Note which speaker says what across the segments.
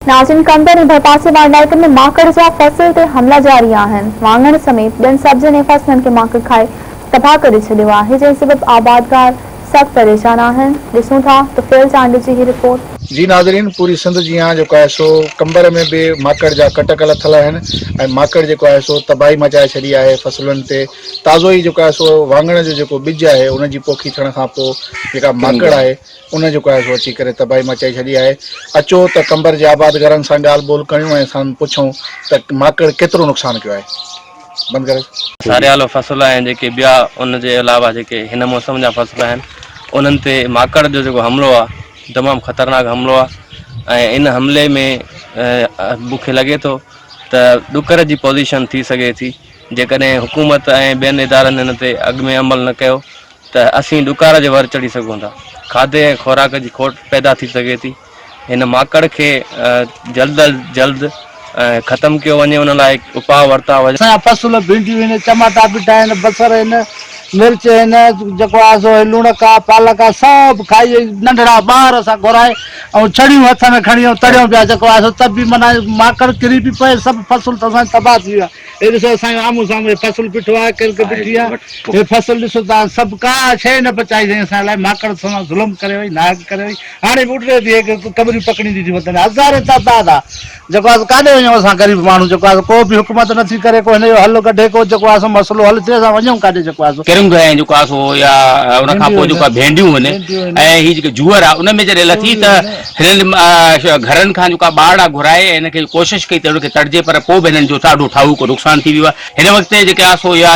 Speaker 1: नाज़रीन, कंबर ऐं भरपासे वारे इलाइक़नि में माकड़ जा फसल ते हमला जारी आहिनि। वाङण समेत ॿियनि सब्जियुनि ऐं फसलनि खे माकड़ खाए तबाह करे छॾियो आहे, जंहिं सबबि आबादगार सख़्त परेशान आहिनि। ॾिसूं था त फेल चांड जी ही रिपोर्ट।
Speaker 2: जी नाज़रीन, पूरी सिंध जी यहाँ जो है सो कंबर में भी माकड़ जा कटकल थल आहिनि ऐं माकड़ जो है सो तबाही मचाए छॾी आहे फसलुनि ते। ताज़ो ही जो है सो वाङण जो जेको ॿिज आहे उन जी पोखी थियण खां पोइ जेका माकड़ आहे उन जो है सो अची करे तबाही मचाई छॾी आहे। अचो त कंबर जे आबादगारनि सां ॻाल्हि ॿोल कयूं ऐं सां पुछूं त माकड़ केतिरो नुक़सान कयो आहे। बंदि करे
Speaker 3: सारे आलो फसल आहिनि जेके ॿिया उन जे अलावा जेके हिन मौसम जा फसल आहिनि उन्हनि ते माकड़ जो जेको हमिलो आहे तमामु ख़तरनाक हमिलो आहे ऐं इन हमले में मूंखे लॻे थो त ॾुकर जी पोज़ीशन थी सघे थी। जेकॾहिं हुकूमत ऐं ॿियनि इदारनि हिन ते अॻु में अमल न कयो त असीं ॾुकार जे वर चढ़ी सघूं था। खाधे ऐं खुराक जी खोट पैदा थी सघे थी। हिन माकड़ खे जल्द अज जल्द ख़त्म कियो वञे, उन लाइ उपाउ वरिता वञनि।
Speaker 4: फसल भिंडियूं आहिनि, टमाटा बीठा आहिनि, बसर आहिनि, मिर्च आहिनि, जेको आहे सो लूणक आहे, पालक आहे, सभु खाई नंढड़ा ॿार असां घुराए ऐं छड़ियूं हथ में खणी तरियूं पिया। जेको आहे सो त बि माना माकड़ किरी पई पए, सभु फसल त असांजी तबाह थी विया। हे ॾिसो असांजो आम्हूं साम्हूं फसल बीठो आहे, किरक बीठी आहे। हे फसल ॾिसो तव्हां, सभु का शइ न बचाई अथई असां लाइ। माकड़ सां ज़ुल्म करे वई, नाहक करे वई। हाणे बि उॾे थी कबरियूं पकड़ींदी थी वञनि, हज़ारे तदाद आहे। जेको आहे काॾे वञूं असां ग़रीब माण्हू? जेको आहे को बि हुकूमत नथी करे, को हिन जो हल कढे, को जेको आहे मसइलो हल थिए, असां वञूं काॾे? जेको आहे
Speaker 3: किरंग ऐं जेको आहे सो या उन खां पोइ जेको आहे भेंडियूं आहिनि ऐं हीअ जेके जूअर आहे उन में जॾहिं लथी त हिननि घरनि खां जेका ॿार आहे घुराए हिन खे कोशिशि कई त हुनखे तड़िजे, पर पोइ बि हिननि जो ॾाढो ठाहूको नुक़सान थी वियो आहे। हिन वक़्तु जेके आहे सो या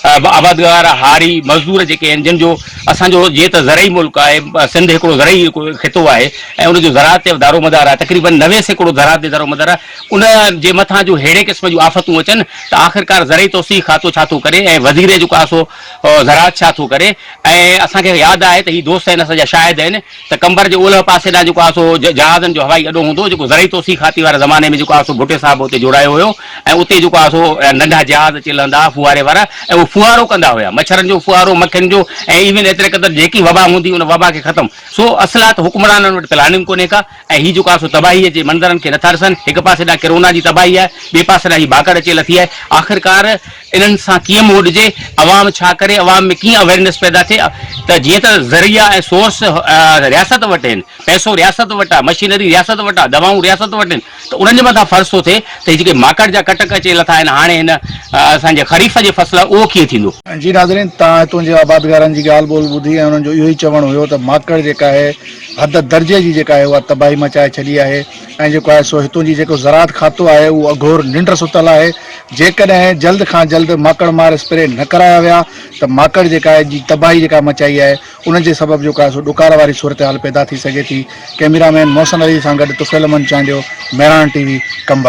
Speaker 3: आबादगार हारी मज़दूर जेके आहिनि जिन जो असांजो जीअं त ज़रई मुल्क आहे, सिंध हिकिड़ो ज़रई ख़ितो आहे ऐं उनजो ज़राअत ते दारोमदार आहे। तक़रीबन 90% ज़राअत ते दारोमदार आहे। उन जे मथां जो अहिड़े क़िस्म जूं आफ़तूं अचनि त आख़िरकार ज़रई तौसीक़ खातो छा थो करे ऐं वज़ीर जेको आहे सो ज़राअत छा थो करे। ऐं असांखे यादि आहे त हीअ दोस्त आहिनि असांजा शाहिद आहिनि त कंबर जे ओलह पासे ॾांहुं जेको आहे सो जहाज़नि जो हवाई अॾो हूंदो जेको ज़रई तौसीक़ खाती वारे ज़माने में जेको आहे सो भुटे साहिब उते जोड़ायो हुयो ऐं उते जेको आहे सो नंढा जहाज़ अची लहंदा हुआ फुआरे वारा ऐं उहो फुआरो कंदा हुया, मच्छरनि जो फुआरो, मक्खियुनि जो, ऐं इवन एतिरे क़दुरु जेकी वबा हूंदी उन वबा खे ख़तमु। सो असलात हुक्मराननि वटि प्लानिंग कोन्हे का ऐं हीअ जेको आहे सो तबाहीअ जे मंदरनि खे नथा ॾिसनि। हिकु पासे ॾांहुं कोरोना जी तबाही आहे, ॿिए पासे ॾांहुं हीअ माकड़ अची लथी आहे। आख़िरकार इन्हनि सां कीअं मोड़िजे, अवाम छा करे, अवाम में कीअं अवेयरनेस पैदा थिए त जीअं त ज़रिया ऐं सोर्स रियासत वटि आहिनि, पैसो रियासत वटि आहे, मशीनरी रियासत वटि आहे, दवाऊं रियासत वटि आहिनि, त उन्हनि जे मथां फ़र्ज़ु थो थिए त जेके माकड़ जा कटक अची लथा आहिनि हाणे हिन असांजे ख़रीफ़ जे फसल उहो कीअं थींदो।
Speaker 2: जी नाज़रीन, तव्हां हितों जे आबादगारनि जी ॻाल्हि ॿोल ॿुधी ऐं उन्हनि जो इहो ई चवणु हुयो त माकड़ जेका आहे हद दर्जे जी जेका आहे उहा तबाही मचाए छॾी आहे ऐं जेको आहे सो हितों जी जेको ज़राअत खातो आहे उहो अघोर निंड सुतल आहे। जेकॾहिं जल्द खां जल्द माकड़ मार स्प्रे न कराया विया त माकड़ जेका आहे जी तबाही जेका मचाई आहे उन जे सबबि जेको आहे सो ॾुकार वारी सूरत हाल पैदा थी सघे थी। कैमरामैन मोहसिन अली सां गॾु तुफ़ैल अमन चांडियो, मैरान टीवी, कंबर।